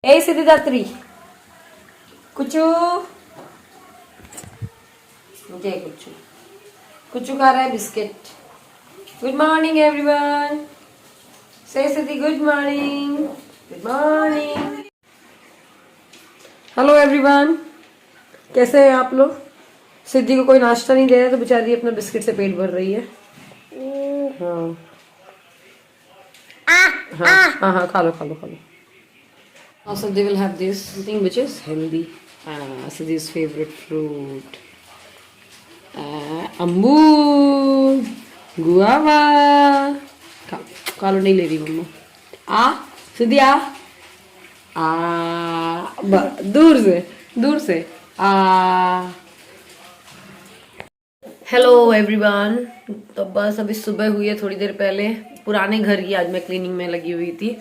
ए सिद्धिदात्री कुचू जय कुचू कुचू खा रहा है biscuit. Good morning everyone, say Siddhi good morning. Good morning, hello everyone, कैसे हैं आप लोग। सिद्धि को कोई नाश्ता नहीं दे रहा तो बेचारी अपना बिस्किट से पेट भर रही है। हाँ हाँ हाँ हाँ, खा लो खा लो खा लो। Now Siddhi will have this thing which is healthy. Siddhi's favorite fruit. अमरूद, गुआवा। खा लो, नहीं ले रही मम्मा। आ सिद्धि आ दूर से आ। हेलो एवरीवन, तो बस अभी सुबह हुई है थोड़ी देर पहले। पुराने घर की आज मैं क्लीनिंग में लगी हुई थी।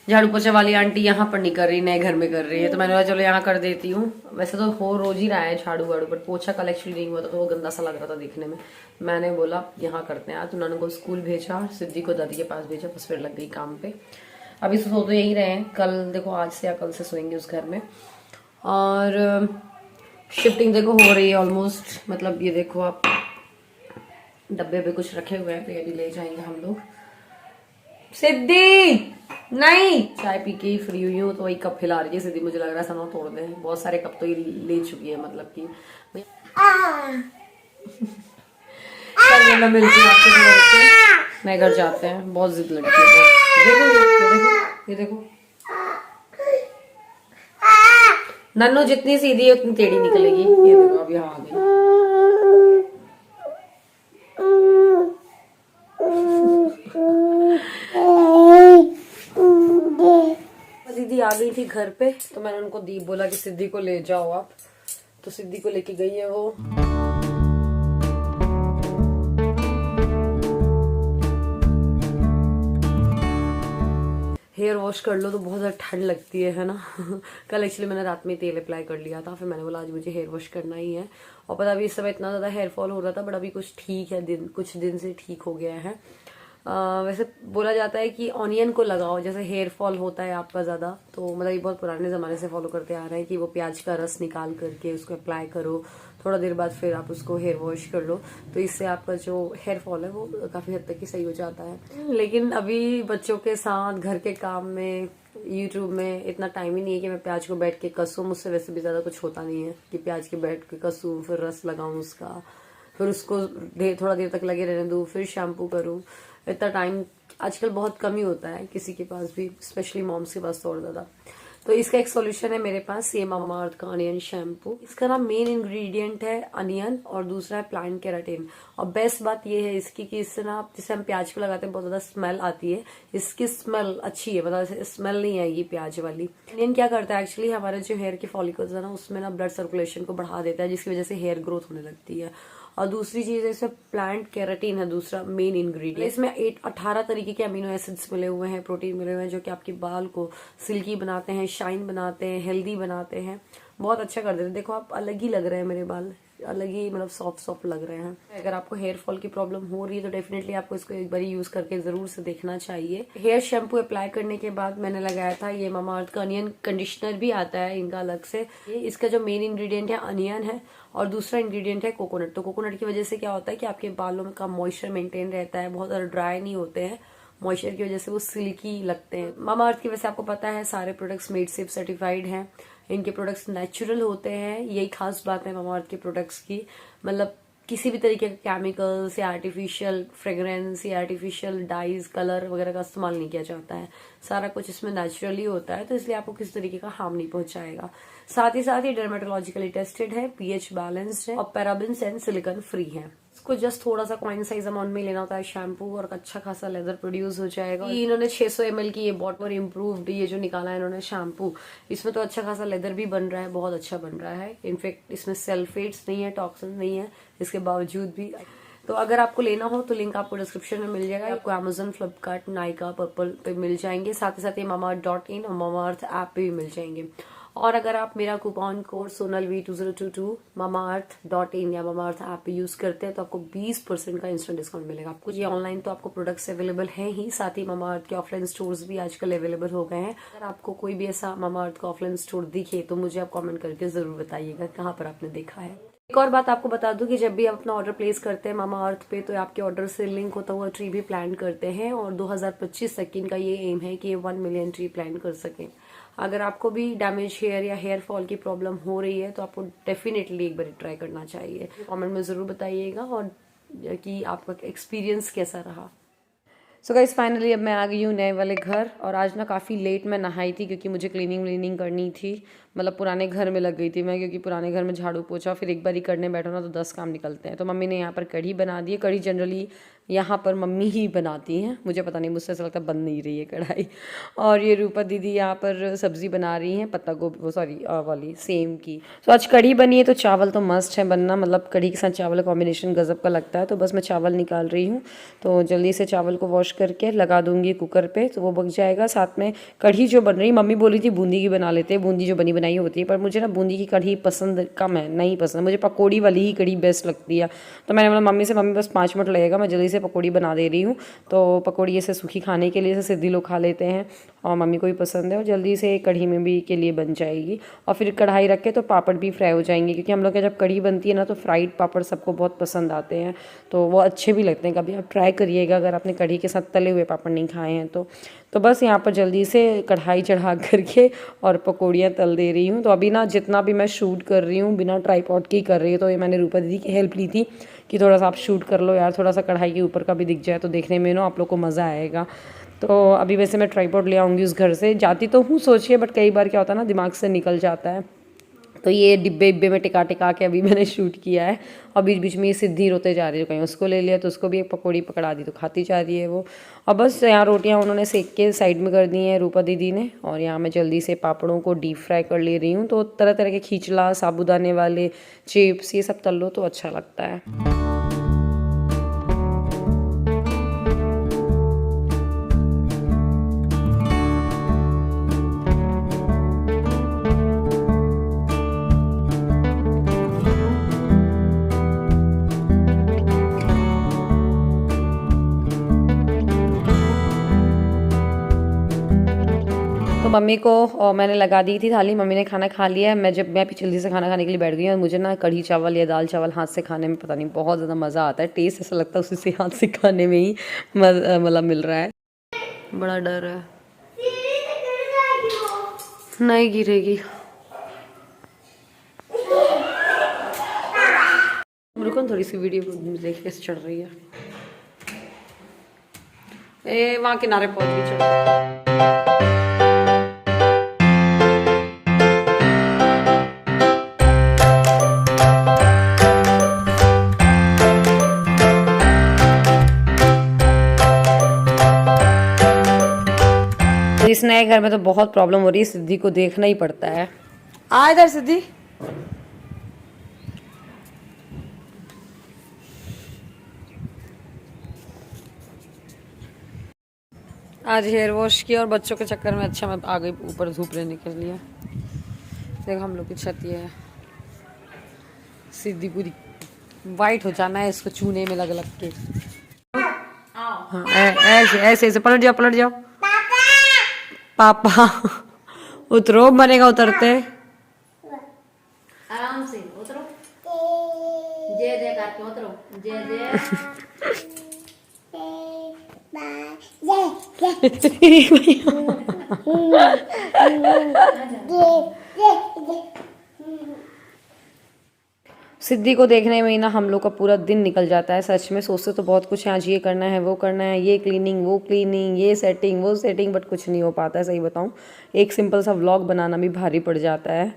झाड़ू पोछा वाली आंटी यहाँ पर नहीं कर रही, नए घर में कर रही है, तो मैंने बोला चलो यहाँ कर देती हूँ। वैसे तो हो रोज ही रहा है झाड़ू वाड़ू, बट पोछा कल एक्चुअली नहीं हुआ था तो वो गंदा सा लग रहा था देखने में। मैंने बोला यहाँ करते हैं आज। उन्होंने को स्कूल भेजा, सिद्धि को दादी के पास भेजा, बस फिर लग गई काम पे। अभी सो तो यही रहे हैं, कल देखो आज से या कल से सोएंगे उस घर में। और शिफ्टिंग देखो हो रही है ऑलमोस्ट, मतलब ये देखो आप डब्बे पे कुछ रखे हुए हैं तो ये भी ले जाएंगे हम लोग। सिद्धि नहीं, चाय पी के ही फ्री हुई हूँ तो वही कप हिला रही है सिद्धि, मुझे लग रहा है सना तोड़ दे। बहुत सारे कप तो ये ले चुकी है, मतलब कि मिलती है आपसे घर पे। मैं घर जाते हैं, बहुत जिद लड़की है। देखो ये देखो नन्नू जितनी सीधी है उतनी टेढ़ी निकलेगी। ये देखो अब यहाँ आ गई। दीदी आ गई थी घर पे तो मैंने उनको दी, बोला कि सिद्धि को ले जाओ आप, तो सिद्धि को लेके गई है वो। हेयर वॉश कर लो तो बहुत ज़्यादा ठंड लगती है ना। कल एक्चुअली मैंने रात में तेल अप्लाई कर लिया था, फिर मैंने बोला आज मुझे हेयर वॉश करना ही है। और पता अभी इस समय इतना ज़्यादा हेयर फॉल हो रहा था, बट अभी कुछ ठीक है, कुछ दिन से ठीक हो गया है। वैसे बोला जाता है कि ऑनियन को लगाओ, जैसे हेयर फॉल होता है आपका ज़्यादा, तो मतलब ये बहुत पुराने ज़माने से फॉलो करते आ रहे हैं कि वो प्याज का रस निकाल करके उसको अप्लाई करो, थोड़ा देर बाद फिर आप उसको हेयर वॉश कर लो, तो इससे आपका जो हेयर फॉल है वो काफ़ी हद तक ही सही हो जाता है। लेकिन अभी बच्चों के साथ घर के काम में यूट्यूब में इतना टाइम ही नहीं है कि मैं प्याज को बैठ के कसूँ। मुझसे वैसे भी ज़्यादा कुछ होता नहीं है कि प्याज के बैठ के कसूँ, फिर रस लगाऊँ उसका, फिर उसको थोड़ा देर तक लगे रहने दूँ, फिर शैम्पू करूँ। इतना टाइम आजकल बहुत कम ही होता है किसी के पास भी, स्पेशली मॉम्स के पास तो और ज़्यादा। तो इसका एक सॉल्यूशन है मेरे पास, ये मामा अर्थ का अनियन शैम्पू। इसका ना मेन इंग्रेडिएंट है अनियन और दूसरा है प्लांट केराटिन। और बेस्ट बात ये है इसकी कि इससे ना आप, जैसे हम प्याज को लगाते हैं बहुत ज़्यादा स्मेल आती है, इसकी स्मेल अच्छी है, मतलब स्मेल नहीं आएगी प्याज वाली। अनियन क्या करता है एक्चुअली, हमारे जो हेयर के फॉलिकल्स है ना उसमें ना ब्लड सर्कुलेशन को बढ़ा देता है, जिसकी वजह से हेयर ग्रोथ होने लगती है। और दूसरी चीज है इसमें प्लांट केराटिन है, दूसरा मेन इंग्रेडिएंट। इसमें 18 तरीके के अमीनो एसिड्स मिले हुए हैं, प्रोटीन मिले हुए हैं, जो कि आपके बाल को सिल्की बनाते हैं, शाइन बनाते हैं, हेल्दी बनाते हैं, बहुत अच्छा कर देते हैं। देखो आप अलग ही लग रहे हैं मेरे बाल, अलग ही मतलब सॉफ्ट सॉफ्ट लग रहे हैं। अगर आपको हेयर फॉल की प्रॉब्लम हो रही है तो डेफिनेटली आपको इसको एक बार यूज करके जरूर से देखना चाहिए। हेयर शैम्पू अप्लाई करने के बाद मैंने लगाया था ये मामा अर्थ का अनियन कंडीशनर, भी आता है इनका अलग से। इसका जो मेन इंग्रेडिएंट है अनियन है और दूसरा इंग्रेडिएंट है कोकोनट। तो कोकोनट की वजह से क्या होता है कि आपके बालों का मॉइस्चर मेंटेन रहता है, बहुत ज्यादा ड्राई नहीं होते हैं, मॉइस्चर की वजह से वो सिल्की लगते हैं। मामा अर्थ की वैसे आपको पता है सारे प्रोडक्ट्स मेड सेफ सर्टिफाइड हैं, इनके प्रोडक्ट्स नेचुरल होते हैं, यही खास बात है मामा अर्थ के प्रोडक्ट्स की। मतलब किसी भी तरीके का केमिकल्स या आर्टिफिशियल फ्रेग्रेंस या आर्टिफिशियल डाइज कलर वगैरह का इस्तेमाल नहीं किया जाता है, सारा कुछ इसमें नेचुरली होता है, तो इसलिए आपको किसी तरीके का हार्म नहीं पहुंचाएगा। साथ ही साथ ये डर्मेटोलॉजिकली टेस्टेड है, पीएच बैलेंस्ड है और पैराबेन्स एंड सिलिकॉन फ्री है। इसको जस्ट थोड़ा सा कॉइन साइज अमाउंट में लेना होता है शैम्पू और अच्छा खासा लेदर प्रोड्यूस हो जाएगा। इन्होंने 600 ml की ये बॉटल इम्प्रूव्ड ये जो निकाला है इन्होंने शैम्पू, इसमें तो अच्छा खासा लेदर भी बन रहा है, बहुत अच्छा बन रहा है। इनफेक्ट इसमें सल्फेट्स नहीं है, टॉक्सिन नहीं है, इसके बावजूद भी। तो अगर आपको लेना हो तो लिंक आपको डिस्क्रिप्शन में मिल जाएगा, आपको अमेजन, फ्लिपकार्ट, नाइका, पर्पल पे मिल जाएंगे। साथ ही साथ ये मामाअर्थ.in और मामाअर्थ ऐप पे भी मिल जाएंगे। और अगर आप मेरा कूपन कोड sonalv2022 mamaearth.in या mamaearth ऐप पे यूज करते हैं तो आपको 20% का इंस्टेंट डिस्काउंट मिलेगा। आपको ये ऑनलाइन तो आपको प्रोडक्ट्स अवेलेबल हैं ही, साथ ही mamaearth के ऑफलाइन स्टोर्स भी आजकल अवेलेबल हो गए हैं। अगर आपको कोई भी ऐसा mamaearth का ऑफलाइन स्टोर दिखे तो मुझे आप कॉमेंट करके जरूर बताइएगा कहाँ पर आपने देखा है। एक और बात आपको बता दूं कि जब भी आप अपना ऑर्डर प्लेस करते हैं mamaearth पे तो आपके ऑर्डर से लिंक होता हुआ ट्री भी प्लान करते हैं और 2025 तक इनका ये एम है कि ये 1 मिलियन ट्री प्लान कर सकें। अगर आपको भी डैमेज हेयर या हेयर फॉल की प्रॉब्लम हो रही है तो आपको डेफिनेटली एक बार ट्राई करना चाहिए। कमेंट में ज़रूर बताइएगा और कि आपका एक्सपीरियंस कैसा रहा। सो गाइस फाइनली अब मैं आ गई हूँ नए वाले घर और आज ना काफ़ी लेट मैं नहाई थी क्योंकि मुझे क्लीनिंग व्लीनिंग करनी थी। मतलब पुराने घर में लग गई थी मैं, क्योंकि पुराने घर में झाड़ू पोछा फिर एक बार ही करने बैठो ना तो 10 काम निकलते हैं। तो मम्मी ने यहाँ पर कढ़ी बना दी है। कढ़ी जनरली यहाँ पर मम्मी ही बनाती हैं, मुझे पता नहीं, मुझसे ऐसा लगता है बन नहीं रही है कढ़ाई। और ये रूपा दीदी यहाँ पर सब्ज़ी बना रही हैं पत्ता गोभी, वो सॉरी वाली सेम की। तो आज कढ़ी बनी है तो चावल तो मस्ट है बनना, मतलब कढ़ी के साथ चावल कॉम्बिनेशन गज़ब का लगता है। तो बस मैं चावल निकाल रही हूँ, तो जल्दी से चावल को वॉश करके लगा दूंगी कुकर पे तो वो पक जाएगा। साथ में कढ़ी जो बन रही, मम्मी बोली थी बूंदी की बना लेते हैं, बूंदी जो बनी बनाई होती है, पर मुझे ना बूंदी की कढ़ी पसंद कम है, नहीं पसंद मुझे, पकौड़ी वाली ही कढ़ी बेस्ट लगती है। तो मैंने बोला मम्मी से, मम्मी बस 5 मिनट लगेगा, मैं जल्दी से पकौड़ी बना दे रही हूँ। तो पकौड़ी ऐसे सूखी खाने के लिए ऐसे सिद्धि लोग खा लेते हैं और मम्मी को भी पसंद है और जल्दी से कढ़ी में भी के लिए बन जाएगी। और फिर कढ़ाई रख के तो पापड़ भी फ्राई हो जाएंगे, क्योंकि हम लोग के जब कढ़ी बनती है ना तो फ्राइड पापड़ सबको बहुत पसंद आते हैं, तो वो अच्छे भी लगते हैं। कभी आप ट्राई करिएगा अगर आपने कढ़ी के साथ तले हुए पापड़ नहीं खाए हैं तो बस यहाँ पर जल्दी से कढ़ाई चढ़ा करके और पकौड़ियाँ तल दे रही हूँ। तो अभी ना जितना भी मैं शूट कर रही हूँ बिना ट्राईपॉड के ही कर रही हूँ। तो ये मैंने रूपा दीदी की हेल्प ली थी कि थोड़ा सा आप शूट कर लो यार, थोड़ा सा कढ़ाई के ऊपर का भी दिख जाए तो देखने में ना आप लोग को मज़ा आएगा। तो अभी वैसे मैं ट्राईपॉड ले आऊँगी उस घर से, जाती तो हूँ सोचिए, बट कई बार क्या होता है ना दिमाग से निकल जाता है। तो ये डिब्बे में टिका टिका के अभी मैंने शूट किया है और बीच बीच में ये सिद्धि रोते जा रही है, कहीं उसको ले लिया तो उसको भी एक पकौड़ी पकड़ा दी तो खाती जा रही है वो। और बस यहाँ रोटियाँ उन्होंने सेक के साइड में कर दी हैं रूपा दीदी ने, और यहाँ मैं जल्दी से पापड़ों को डीप फ्राई कर ले रही हूँ। तो तरह तरह के खींचला, साबूदाने वाले चिप्स, ये सब तल लो तो अच्छा लगता है। तो मम्मी को मैंने लगा दी थी थाली, मम्मी ने खाना खा लिया है। मैं भी जल्दी से खाना खाने के लिए बैठ गई और मुझे ना कढ़ी चावल या दाल चावल हाथ से खाने में पता नहीं बहुत ज़्यादा मज़ा आता है, टेस्ट ऐसा लगता है उसी से हाथ से खाने में ही मतलब मिल रहा है। बड़ा डर है, नहीं गिरेगी। रुको थोड़ी सी वीडियो देख कैसे चढ़ रही है। ए वहाँ किनारे पहुँच गई, चढ़। इस नए घर में तो बहुत प्रॉब्लम हो रही है, सिद्धि को देखना ही पड़ता है। आ इधर सिद्धि। आज हेयर वॉश किया और बच्चों के चक्कर में अच्छा मैं आ गई ऊपर धूप लेने के लिए। देखो हम लोग की छत ये है, सिद्धि पूरी वाइट हो जाना है इसको चूने में लग लग के। हाँ ऐसे ऐसे ऐसे पलट जाओ पलट जाओ। पापा उतरो, बनेगा उतरते। आराम से उतरो, जय जय करके उतरो, जय सिद्धि को देखने में ही ना हम लोग का पूरा दिन निकल जाता है। सच में सोचते तो बहुत कुछ है, आज ये करना है वो करना है, ये क्लीनिंग वो क्लीनिंग, ये सेटिंग वो सेटिंग, बट कुछ नहीं हो पाता है। सही बताऊं एक सिंपल सा व्लॉग बनाना भी भारी पड़ जाता है,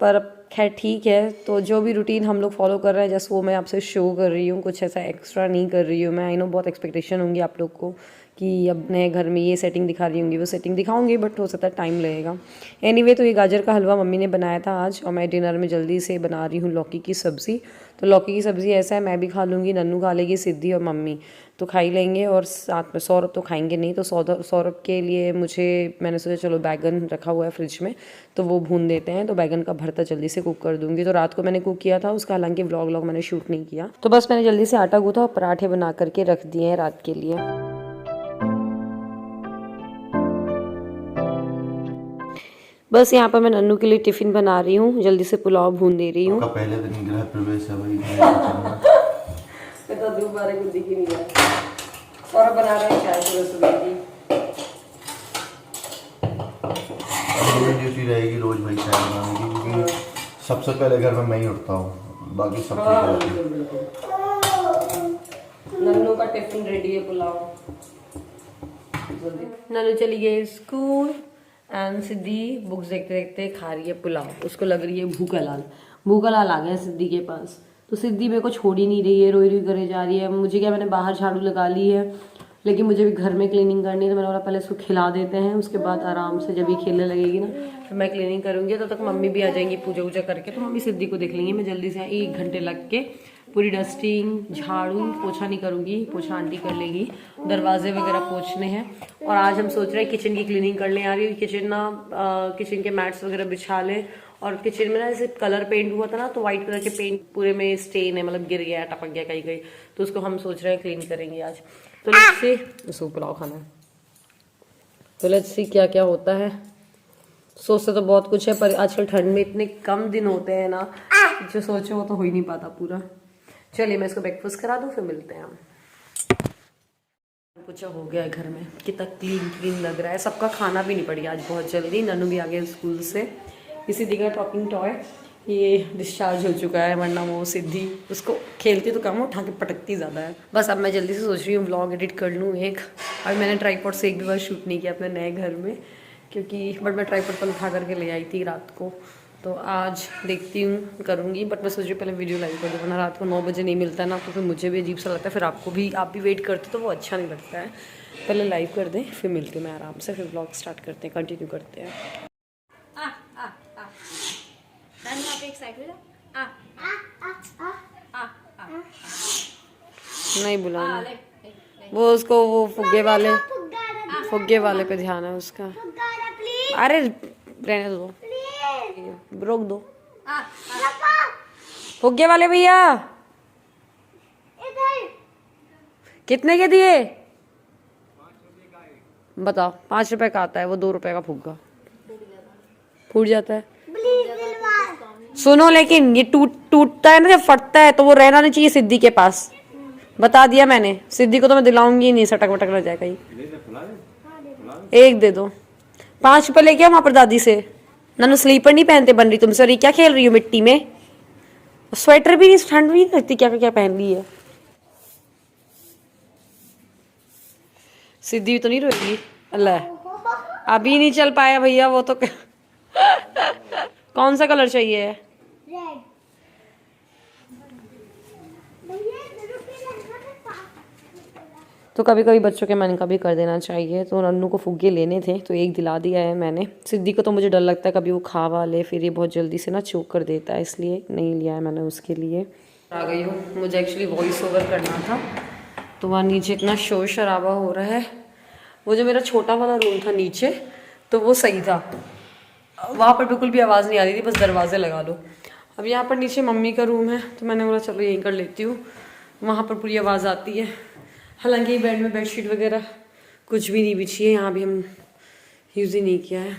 पर खैर ठीक है। तो जो भी रूटीन हम लोग फॉलो कर रहे हैं जस्ट वो मैं आपसे शो कर रही हूँ, कुछ ऐसा एक्स्ट्रा नहीं कर रही हूँ मैं। आई नो बहुत एक्सपेक्टेशन होंगी आप लोग को कि अब नए घर में ये सेटिंग दिखा रही होंगी वो सेटिंग दिखाऊंगी, बट हो सकता है टाइम लगेगा। एनीवे तो ये गाजर का हलवा मम्मी ने बनाया था आज, और मैं डिनर में जल्दी से बना रही हूँ लौकी की सब्ज़ी। तो लौकी की सब्ज़ी ऐसा है मैं भी खा लूँगी, नन्नू खा लेगी, सिद्धि और मम्मी। तो खा ही लेंगे। और साथ में सौरभ तो खाएंगे नहीं, तो सौरभ के लिए मैंने सोचा चलो बैगन रखा हुआ है फ्रिज में तो वो भून देते हैं, तो बैगन का भरता जल्दी से कुक कर दूंगी। तो रात को मैंने कुक किया था उसका, हालांकि व्लॉग मैंने शूट नहीं किया। तो बस मैंने जल्दी से आटा गूंथा और पराठे बना करके रख दिए हैं रात के लिए। बस यहाँ पर मैं नन्नू के लिए टिफिन बना रही हूँ, जल्दी से पुलाव भून दे रही हूँ। पहले दिन गृह प्रवेश है भाई। तो दोबारा कुछ दिख ही नहीं रहा। और बना रहे हैं चाय सुबह की। मेरी ड्यूटी रहेगी रोज भाई चाय बनाने की, क्योंकि सबसे पहले घर में मैं ही उठता हूँ, बाकी सब नन्नू का टिफिन रेडी है, पुलाव। नन्नू चली गई स्कूल एंड सिद्धि बुक्स देखते देखते खा रही है पुलाव। उसको लग रही है भूखा लाल आ गया सिद्धि के पास। तो सिद्धि मेरे को छोड़ ही नहीं रही है, रोई करे जा रही है। मुझे क्या, मैंने बाहर झाड़ू लगा ली है, लेकिन मुझे भी घर में क्लीनिंग करनी है। तो मैंने बोला पहले इसको खिला देते हैं, उसके बाद आराम से जब ये खेलने लगेगी ना फिर मैं क्लीनिंग करूँगी। तब तक मम्मी भी आ जाएंगी पूजा वूजा करके, तो मम्मी सिद्धि को देख लेंगी। मैं जल्दी से 1 घंटे लग के पूरी डस्टिंग, झाड़ू पोछा नहीं करूँगी, पोछा आंटी कर लेगी। दरवाजे वगैरह पोछने हैं। और आज हम सोच रहे हैं किचन की क्लीनिंग करने आ रही है। किचन के मैट्स वगैरह बिछा ले। और किचन में ना जैसे कलर पेंट हुआ था ना, तो व्हाइट कलर के पेंट पूरे में स्टेन है, मतलब गिर गया, टपक गया कहीं, तो उसको हम सोच रहे हैं क्लीन करेंगे आज। तो लेट्स सी, उसको पुलाव खाना है तो लेट्स सी क्या क्या होता है। सोचते तो बहुत कुछ है, पर आजकल ठंड में इतने कम दिन होते हैं ना, जो सोचे वो तो हो ही नहीं पाता पूरा। चलिए मैं इसको ब्रेकफास्ट करा दूँ, फिर मिलते हैं हम। कुछ हो गया है घर में, कितना क्लीन लग रहा है। सबका खाना भी नहीं पड़ी आज बहुत जल्दी। नन्नू भी आ गया स्कूल से। इसी दिखा टॉकिंग टॉय ये डिस्चार्ज हो चुका है, वरना वो सिद्धि उसको खेलती तो कम, उठा के पटकती ज़्यादा है। बस अब मैं जल्दी से सोच रही हूँ व्लॉग एडिट कर लूँ एक। अभी मैंने ट्राईपॉड से एक भी बार शूट नहीं किया अपने नए घर में, क्योंकि बट मैं ट्राईपॉड पर उठा करके ले आई थी रात को। तो आज देखती हूँ करूँगी, बट मैं सोच रही हूँ पहले वीडियो लाइव कर दूँ, वरना रात को 9 बजे नहीं मिलता है ना, तो फिर मुझे भी अजीब सा लगता है, फिर आप भी वेट करते तो वो अच्छा नहीं लगता है। पहले लाइव कर दें, फिर मिलती हूँ मैं आराम से, फिर ब्लॉग स्टार्ट करते हैं, कंटिन्यू करते हैं। नहीं बुलाना वो, उसको वो फुग्गे वाले पे ध्यान है उसका। अरे रहने दो, रोक दो। फुग्गे वाले भैया कितने के दिए बताओ। 5 रुपए का आता है वो, 2 रुपए का फुग्गा फूट जाता है। सुनो, लेकिन ये टूटता है ना, जब फटता है तो वो रहना नहीं चाहिए सिद्धि के पास। बता दिया मैंने, सिद्धि को तो मैं दिलाऊंगी नहीं, सटक वटक रह जाए कहीं। एक दे दो, 5 रुपए लेके वहां पर दादी से। नन्नू स्लीपर नहीं पहनते बन रही तुमसे, और ये क्या खेल रही हो मिट्टी में। स्वेटर भी नहीं, ठंड भी नहीं लगती, क्या क्या पहन ली है। सिद्धि तो नहीं रोएगी। अल्लाह अभी नहीं चल पाया भैया वो तो। कौन सा कलर चाहिए? तो कभी कभी बच्चों के मन का भी कर देना चाहिए। तो नन्नू को फुग्गे लेने थे तो एक दिला दिया है मैंने। सिद्धि को तो मुझे डर लगता है कभी वो खावा ले, फिर ये बहुत जल्दी से ना चोक कर देता है, इसलिए नहीं लिया है मैंने उसके लिए। आ गई हूँ, मुझे एक्चुअली वॉइस ओवर करना था, तो वहाँ नीचे इतना शोर शराबा हो रहा है। वो जो मेरा छोटा वाला रूम था नीचे, तो वो सही था, वहाँ पर बिल्कुल भी आवाज़ नहीं आ रही थी, बस दरवाजे लगा लो। अब यहाँ पर नीचे मम्मी का रूम है, तो मैंने बोला चलो यहीं कर लेती हूँ, वहाँ पर पूरी आवाज़ आती है। हालांकि बेड में बेडशीट वगैरह कुछ भी नहीं बिछी है, यहाँ भी हम यूज़ ही नहीं किया है।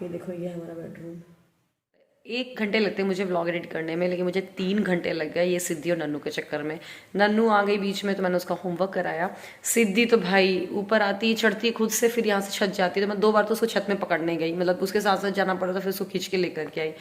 ये देखो, ये हमारा बेडरूम। 1 घंटे लगते हैं मुझे व्लॉग एडिट करने में, लेकिन मुझे 3 घंटे लग गए ये सिद्धि और नन्नू के चक्कर में। नन्नू आ गई बीच में तो मैंने उसका होमवर्क कराया। सिद्धि तो भाई ऊपर आती चढ़ती खुद से, फिर यहाँ से छत जाती है, तो मैं 2 बार तो उसको छत में पकड़ने गई, मतलब उसके साथ साथ जाना पड़ा, तो फिर उसको खींच के लेकर के आई।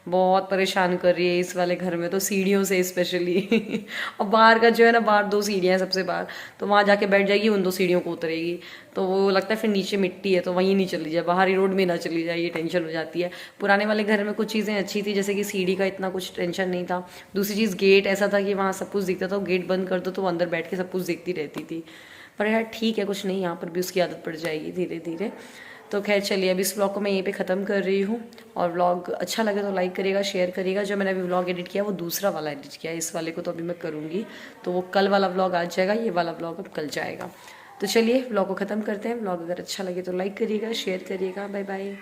बहुत परेशान कर रही है इस वाले घर में तो, सीढ़ियों से स्पेशली। और बाहर का जो है ना, बाहर 2 सीढ़ियाँ हैं सबसे बाहर, तो वहाँ जाके बैठ जाएगी, उन 2 सीढ़ियों को उतरेगी, तो वो लगता है फिर नीचे मिट्टी है तो वहीं नहीं चली जाए, बाहरी रोड में ना चली जाए, ये टेंशन हो जाती है। पुराने वाले घर में कुछ चीज़ें अच्छी थी, जैसे कि सीढ़ी का इतना कुछ टेंशन नहीं था। दूसरी चीज़, गेट ऐसा था कि वहाँ सब कुछ दिखता था, गेट बंद कर दो तो वो अंदर बैठ के सब कुछ देखती रहती थी। पर यार ठीक है, कुछ नहीं, यहाँ पर भी उसकी आदत पड़ जाएगी धीरे धीरे। तो खैर चलिए अभी इस व्लॉग को मैं यहीं पे ख़त्म कर रही हूँ। और व्लॉग अच्छा लगे तो लाइक करिएगा, शेयर करिएगा। जो मैंने अभी व्लॉग एडिट किया वो दूसरा वाला एडिट किया, इस वाले को तो अभी मैं करूँगी, तो वो कल वाला व्लॉग आ जाएगा, ये वाला व्लॉग अब कल जाएगा। तो चलिए व्लॉग को ख़त्म करते हैं। व्लॉग अगर अच्छा लगे तो लाइक करिएगा, शेयर करिएगा। Bye bye.